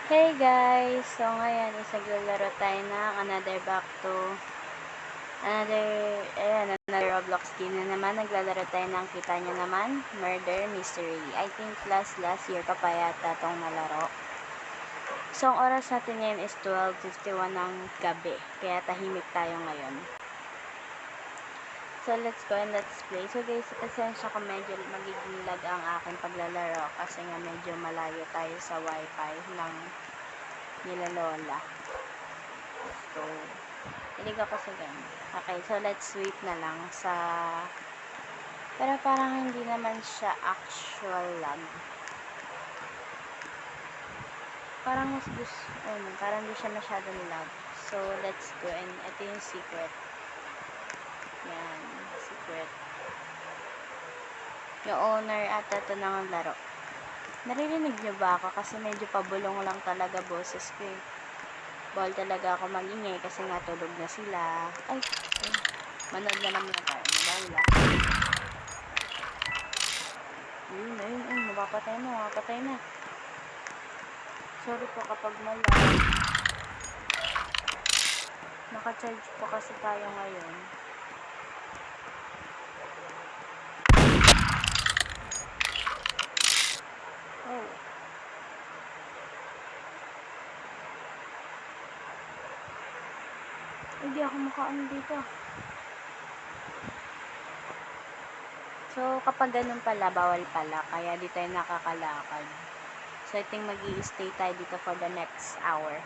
Hey guys! So ngayon is naglalaro tayo ng another Roblox game na naman. Naglalaro tayo ng kita nyo naman, Murder Mystery. I think last year pa pa yata tong nalaro. So ang oras natin ngayon is 12:51 ng gabi. Kaya tahimik tayo ngayon. So let's go and let's play. So guys, pasensya ko medyo magiging lag ang aking paglalaro kasi nga medyo malayo tayo sa wifi ng nila Lola. So, hilig ako sa ganyan. Okay, so let's wait na lang sa... Pero parang hindi naman siya actual lag. Parang mas gusto, parang hindi siya masyadong lag. So, let's go. And ito yung secret. Yan, secret. Yung owner at ito ng laro. Naririnig nyo ba ako? Kasi medyo pabulong lang talaga boses ko eh. Bawal talaga ako magingay kasi nga tulog na sila. Ay, manood na naman tayo. Bawal lang. Ayun, mapapatay na. Sorry po kapag malam. Naka-charge po kasi tayo ngayon. Oh. Hindi ako makaano dito. So, kapag ganun pala, bawal pala. Kaya di tayo nakakalakad. So, I think mag-i-stay tayo dito for the next hour.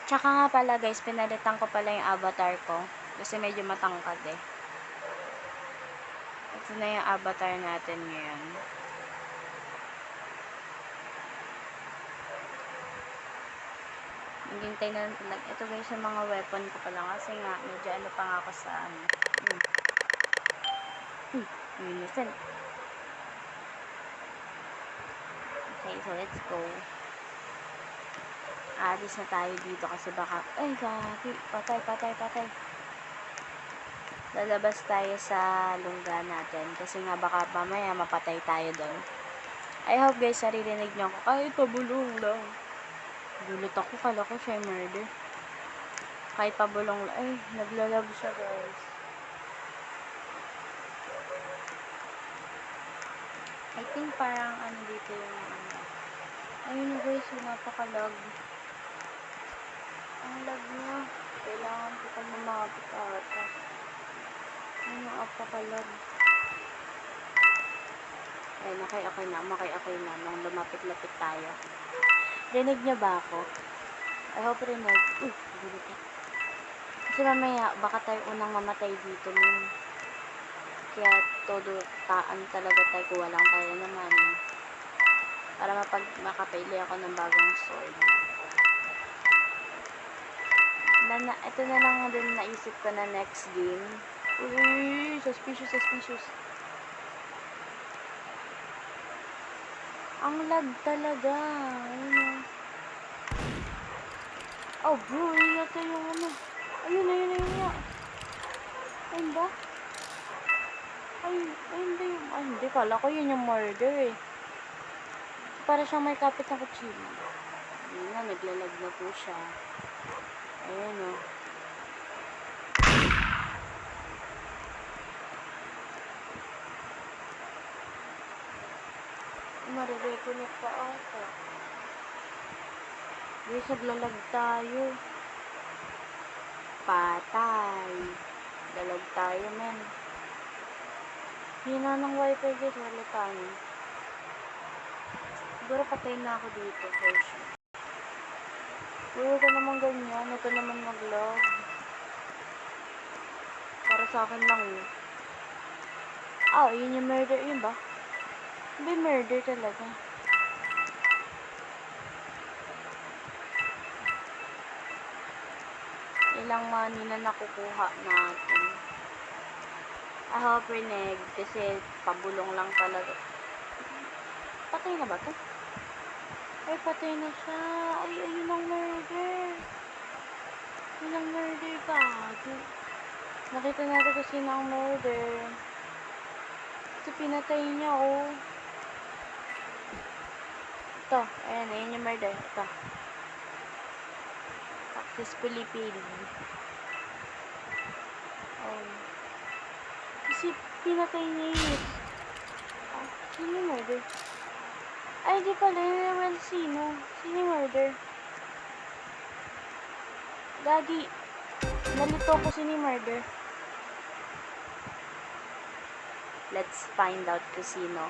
Tsaka nga pala guys, pinalitan ko pala yung avatar ko. Kasi medyo matangkad eh. Ito na yung avatar natin ngayon. Hintay na lang. Ito guys yung mga weapon ko pala. Kasi nga, medyo ano pa nga ako sa ano. Innocent. Okay, so let's go. Alis na tayo dito kasi baka... Ay, gagi. Patay. Lalabas tayo sa lungga natin. Kasi nga baka mamaya mapatay tayo doon. I hope guys, naririnig nyo ako. Kahit pabulong lang. Gulat ako. Kala ko siya murder. Kahit pabulong lang. Ay, naglalag siya guys. I think parang ano dito yung ano. Ayun guys, yung napakalag. Ang lag niya. Kailangan ko pang lumapit ata. Ayun yung napakalag. Ay, makay na. Nung lumapit-lapit tayo. Rinig niya ba ako? I hope rinig. Gulit na. Kasi mamaya, baka tayo unang mamatay dito nun. Kaya todo taan talaga tayo kuha lang tayo naman. Para makapili ako ng bagong sword. Ito na lang din naisip ko na next game. Uy, suspicious. Ang lag talaga. Ayun. Oh bro, ingat na yung ano. Ayun nga. Ayun ba? Ayun ba yung... Ay, hindi. Kala ko yun yung murder eh. Para siyang may kapit na kutsilyo. Ayun na, naglalag na po siya. Ayun o. Marireconnect pa ako. Guys, naglalag tayo. Patay. Lalag tayo, men. Hina ng wifi guys, wala tayo. Siguro patay na ako dito, version. Huwag ka naman ganyan. Ito naman mag-log. Para sa akin lang yun. Yun yung murder. Yun ba? Hindi murder talaga. Ilang money na nakukuha natin. I hope rinig. Kasi pabulong lang talaga. Patay na ba to? Ay, patay na siya. Ay, ayun ang murder. Yun ang murder ka. Nakita natin kasi sino ang murder. Ito, pinatay niya, oh. Ito, ayan, ayan yung murder. Ito. Successfully paid. Oh. Kasi pinatay niya yun. Ah, sino yung murder? Ay, di pala. Well, sino? Sino yung murder? Gagi. Nalito ko sino yung murder. Let's find out kung sino.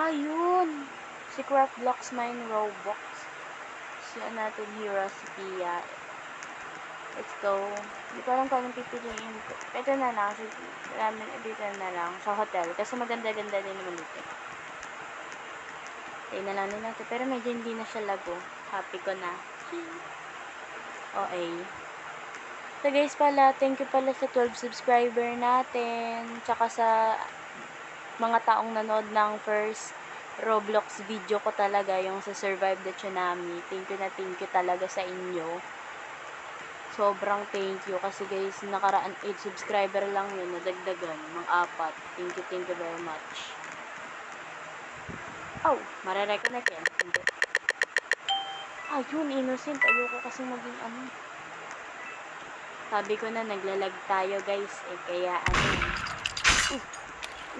Yun! Si Craft Blocks Mine Roblox. Si natin hero, si Pia. Let's go. Hindi ko alam kung anong pipiliin ko. Ito na lang. Dito na lang. Sa hotel. Kasi maganda-ganda din naman dito. Tayo na lang nila ito. Pero medyo hindi na siya lago. Happy ko na. Okay. So guys pala, thank you pala sa 12 subscriber natin. Tsaka sa mga taong nanood ng first Roblox video ko talaga, yung sa Survive the Tsunami. Thank you talaga sa inyo. Sobrang thank you. Kasi guys, nakaraan 8 subscriber lang yun, nadagdagan ng 4. Thank you very much. Oh, marereconnect yan. Hindi. Yun, innocent. Ayoko kasi maging ano. Sabi ko na, naglalag tayo guys. Kaya ano.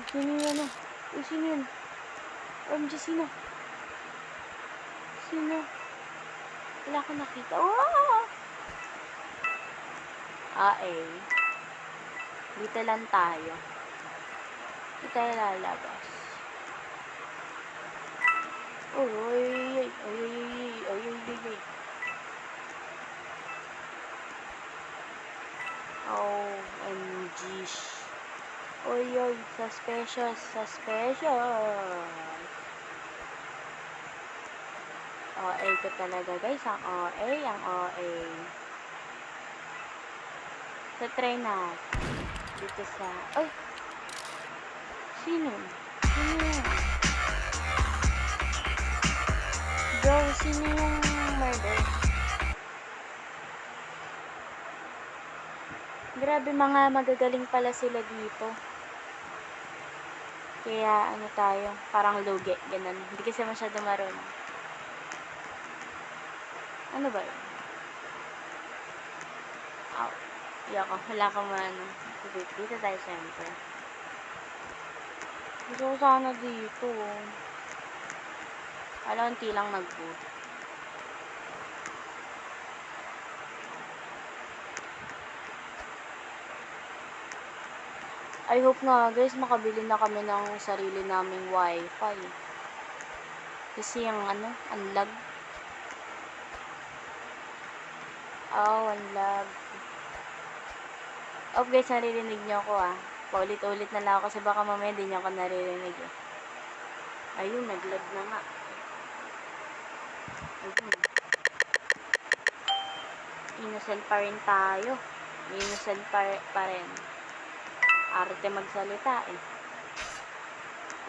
Sino yun? Sino yun? OMG, sino? Sino? Wala ko nakita. Dito lang tayo. Dito tayo lalabas. Oy. OMG. Oy, suspicious. OA ko talaga guys, ang OA. So, try na. Dito sa, sino yun? Bro, sino yung murder? Grabe, mga magagaling pala sila dito. Kaya ano tayo, parang lugi, ganun. Hindi kasi masyado marunong. Ano ba yun? Wala ka man. Dito tayo syempre. Gusto ko sana dito. Unti lang nag-boot. I hope nga guys, makabili na kami ng sarili naming wifi. Kasi yung ano, ang lag. Ang lag. Guys, naririnig nyo ako Paulit-ulit na lang ako kasi baka mamaya din nyo ako naririnig Ayun, nag-lag na nga. Ayun. Innocent pa rin tayo. Innocent pa rin. Arte magsalita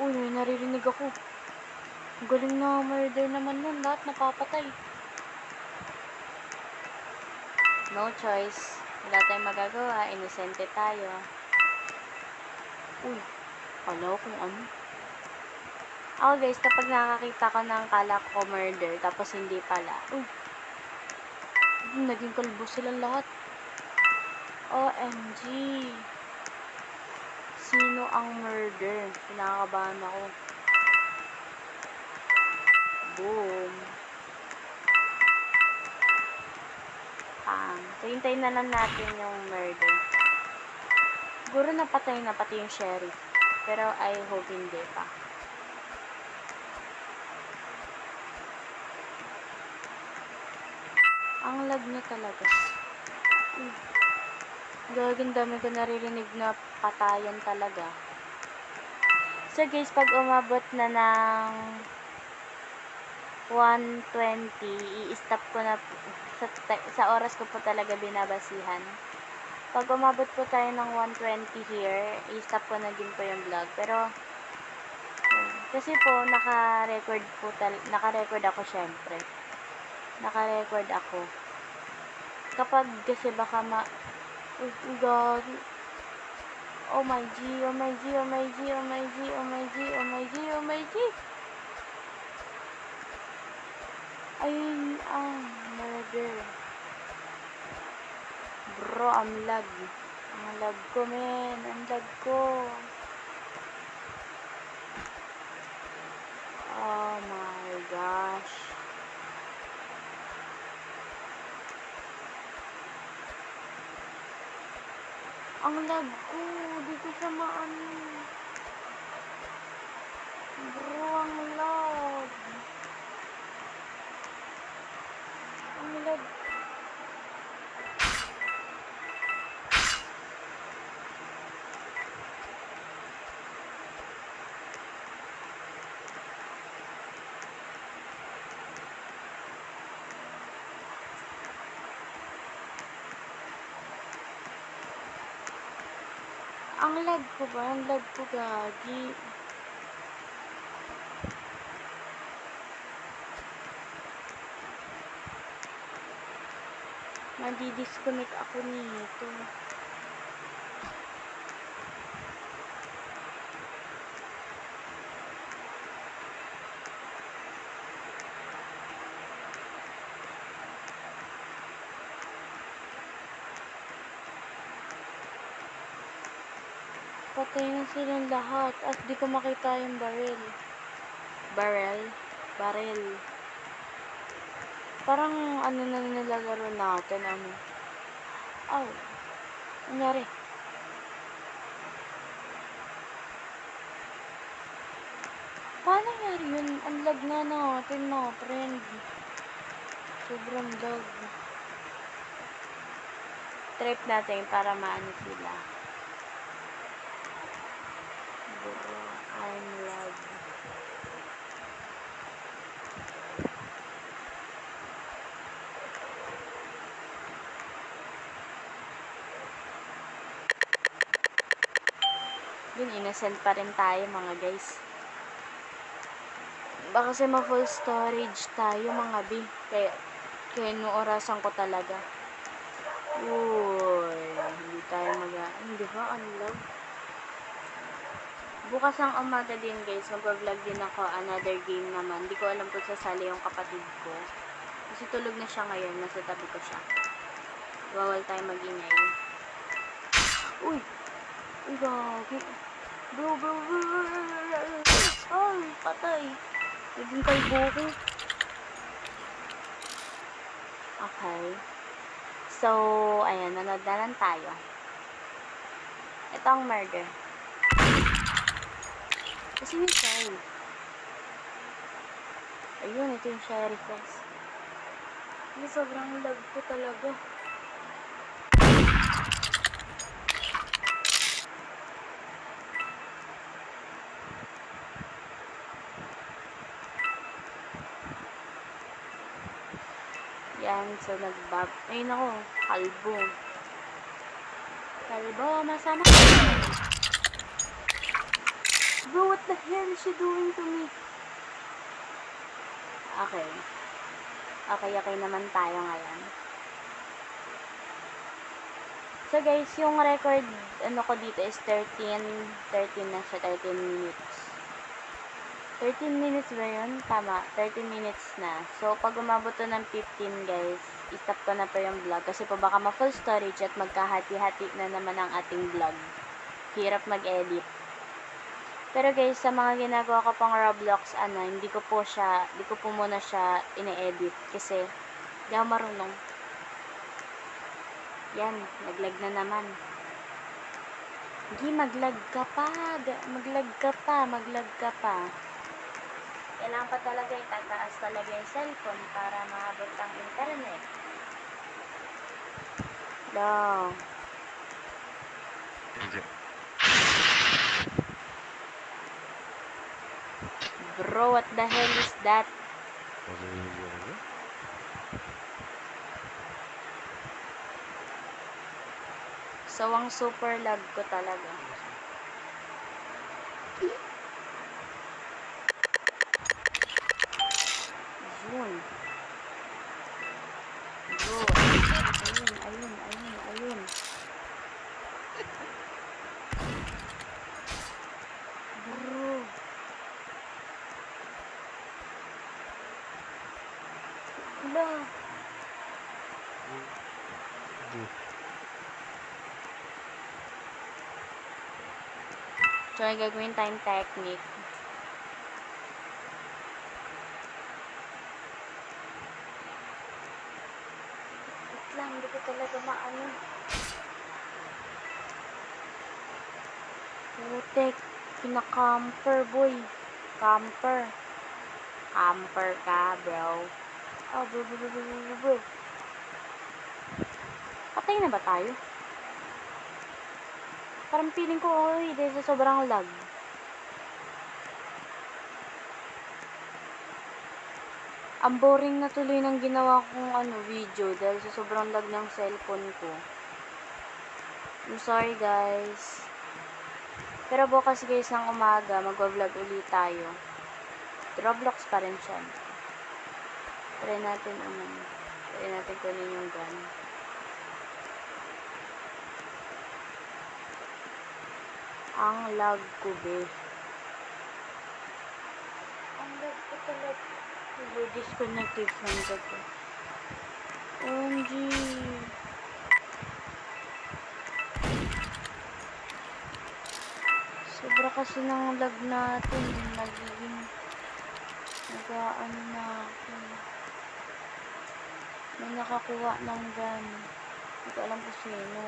Uy, may naririnig ako. Galing na murder naman nun. Lahat napapatay. No choice. Wala tayong magagawa. Inosente tayo. Uy, kala kung ano. Ako guys, kapag nakakita ko ng kala ko murder, tapos hindi pala. Naging kalbo silang lahat. OMG. Sino ang murder? Pinakabahan ako. Boom. Hintayin na lang natin yung murder. Siguro napatay na pati yung sheriff. Pero I hope hindi pa. Ang lag na talaga. Gagawin dami ko naririnig na patayan talaga. So guys, pag umabot na ng 120, i-stop ko na sa oras ko po talaga binabasihan. Pag umabot po tayo ng 120 here, i-stop ko na din po yung vlog. Pero kasi po naka-record ako syempre. Naka-record ako. Kapag kasi baka gagi. Oh my G, oh my G, oh my G, oh my G, oh my G, oh my G, oh my G. Ayun ang murder. Bro, ang lag. Ang lag ko, men. Ang lag ko. Oh my gosh. Ang lag ko. Di ko siya maano. Bro, ang lag. Ang lag. Ang lag ko ba? Ang lag ko, gagi. Madi-disconnect ako nito. Patay na silang lahat at di ko makita yung barrel. Barrel. Parang ano na nilalaro natin, ano. Oh, nangyari. Paano nangyari yun? Ang lag na natin, mga friend. Sobrang lag. Trip natin para maano sila. Bro, I'm lag. Yun, innocent pa rin tayo, mga guys. Baka kasi ma-full storage tayo, mga B. Kaya orasan ko talaga. Uy, hindi tayo hindi ba? Ang lag. Bukas ang umaga din, guys, mag-vlog din ako, another game naman. Hindi ko alam kung sasali yung kapatid ko. Kasi tulog na siya ngayon, nasa tabi ko siya. Bawal tayo mag-ingay. Uy! Uy, gagi. Bro. Ay, patay. Naging kay Boki. Okay. So, ayan, nanood na lang tayo. Ito ang murder. Kasi yung sheriff. Ayun, ito yung sheriff, guys. Sobrang lag ko talaga. Yan, so nagbab. Ayun ako, kalbo. Masama ka. Bro, what the hell is she doing to me? Okay. Okay naman tayo ngayon. So guys, yung record, ko dito is 13 na siya, 13 minutes. 13 minutes ba yun? Tama, 13 minutes na. So, pag umabot to ng 15, guys, i-stop ko na pa yung vlog. Kasi po baka ma-full storage at magkahati-hati na naman ang ating vlog. Hirap mag-edit. Pero guys, sa mga ginagawa ko pang Roblox, hindi ko po muna siya ine-edit. Kasi, di ako marunong. Yan, naglag na naman. Hindi, maglag ka pa. Kailangan pa talaga itataas talaga yung cellphone para maabot ang internet. Long. Bro, what the hell is that? So, ang super lag ko talaga. Yun. Bro, ayun. So, ang gagawin tayong technique. Wait lang, hindi ko talaga maano. Putek, pinaka-camper boy. Camper. Camper ka, bro. Oh, bro. Patay na ba tayo? Parang feeling ko, dahil sa sobrang lag. Ang boring na tuloy ng ginawa kong video dahil sa sobrang lag ng cellphone ko. I'm sorry guys. Pero bukas guys ng umaga, magwa-vlog ulit tayo. Roblox pa rin siya. Try natin kunin yung gun. Ang lag ko be. Ang lag ko talaga. Disconnected from the OMG. Sobra kasi ng lag natin. Nagiging nag-aano na ako. May nakakuha ng gun. Hindi ko alam kung sino.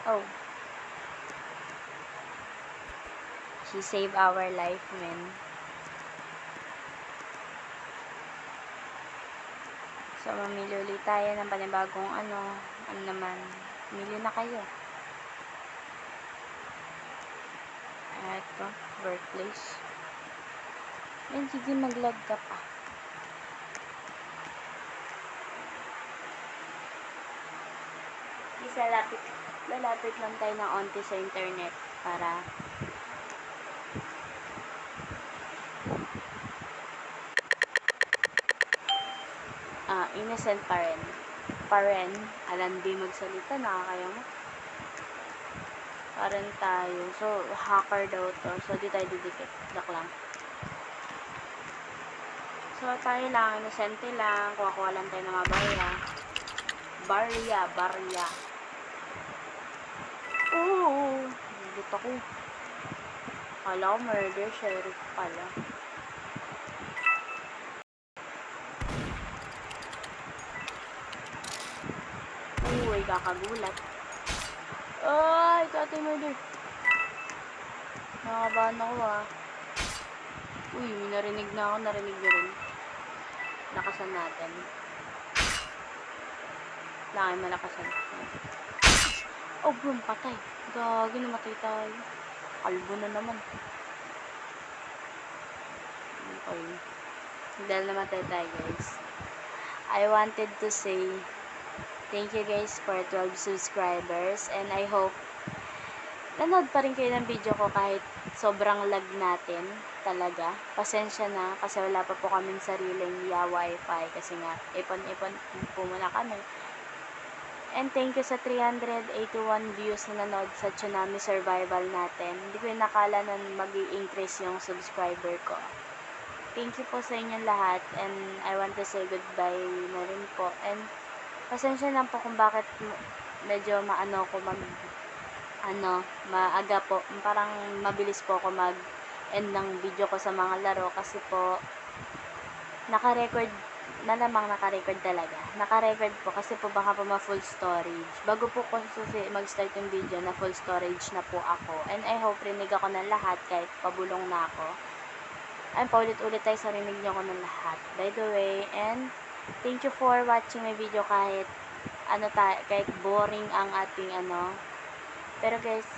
Oh. She saved our life, man. So, mamili ulit tayo ng panibagong ano naman. Mili na kayo. Ito, workplace. Yan, sige, mag-lag ka pa. Isa, lalapit lang tayo ng onti sa internet para innocent pa rin. Alam di magsalita, nakakaya mo. Parang tayo. So, hacker daw to. So, di tayo didikit. Lock lang. So, tayo lang. Inosente lang. Kuha-kuha lang tayo ng mga barya. Oo. Nandit ako. Kala ko murder sheriff pala. Uy, kakagulat. Ay, tatay murder. Nakabahan ako Uy, may narinig na ako. Narinig nyo rin. Lakasan natin. Lakay malakasan. Oh, boom, patay. Gagi, namatay tayo. Kalbo na naman. Okay. Dahil namatay tayo, guys. I wanted to say thank you guys for 12 subscribers and I hope nanood pa rin kayo ng video ko kahit sobrang lag natin talaga. Pasensya na kasi wala pa po kaming sariling wifi kasi nga ipon po muna kami. And thank you sa 381 views na nanood sa Tsunami Survival natin. Hindi ko nakala na mag-i-increase yung subscriber ko. Thank you po sa inyong lahat and I want to say goodbye na rin po. And pasensya na po kung bakit medyo maaga po. Parang mabilis po ako mag-end ng video ko sa mga laro kasi po naka-record talaga. Naka-record po kasi po baka po ma-full storage. Bago po ko mag-start yung video na full storage na po ako. And I hope rinig ako ng lahat kahit pabulong na ako. Ay, paulit-ulit tayo sa rinig niyo ko ng lahat. By the way, and thank you for watching my video kahit kahit boring ang ating Pero guys,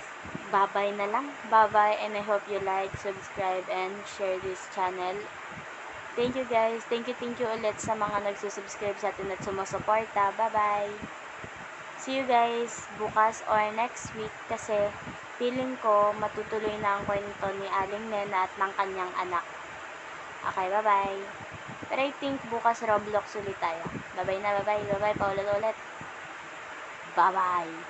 bye-bye na lang. Bye-bye and I hope you like, subscribe, and share this channel. Thank you guys. Thank you ulit sa mga nagsusubscribe sa atin at sumusuporta. Bye-bye. See you guys bukas or next week kasi feeling ko matutuloy na ang kwento ni Aling Nena at ng kanyang anak. Okay, bye-bye. Pero I think bukas Roblox ulit tayo. Bye-bye na, bye-bye, bye-bye, paulit-ulit. Bye-bye.